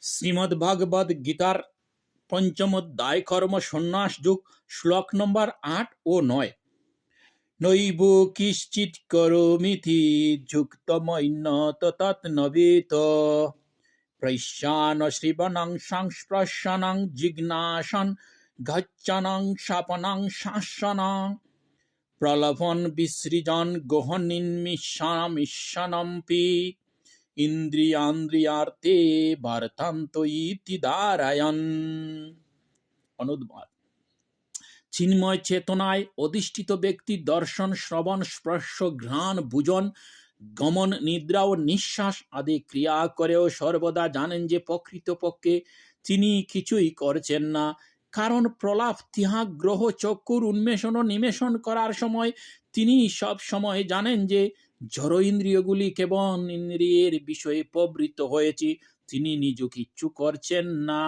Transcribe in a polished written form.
শ্রীমদ্ভাগবত গীতার পঞ্চম অধ্যায় কর্ম সন্ন্যাস যোগ শ্লোক নম্বর ৮ ও ৯। নৈব কিশ্চিৎ করোমিতি যুক্তমৈন্য তৎনবেত প্রৈশ্যান শ্রীবনং সংস্পর্শনং জিজ্ঞাসন গচ্ছনং শাপনং শাসনং প্রলভন বিসৃজন গহনিন্মিশনমিশনম্পি ইন্দ্রিয়ান্দ্রিয়ার্থে ভারতান্ত ইতি দারায়ণ। অনুবাদ: চিন্ময় চেতনায় অধিষ্ঠিত ব্যক্তি দর্শন, শ্রবণ, স্পর্শ, ঘ্রাণ, ভোজন, গমন, নিদ্রা ও নিঃশ্বাস আদি ক্রিয়া করেও সর্বদা জানেন যে প্রকৃতপক্ষে তিনি কিছুই করছেন না। কারণ প্রলাপ, ত্যাগ, গ্রহ, চক্ষুর উন্মেষণ ও নিমেষণ করার সময় তিনি সব সময় জানেন যে জড় ইন্দ্রিয়গুলি কেবল ইন্দ্রিয়ের বিষয়ে প্রবৃত্ত হয়েছে, তিনি নিজ কিচ্ছু করছেন না।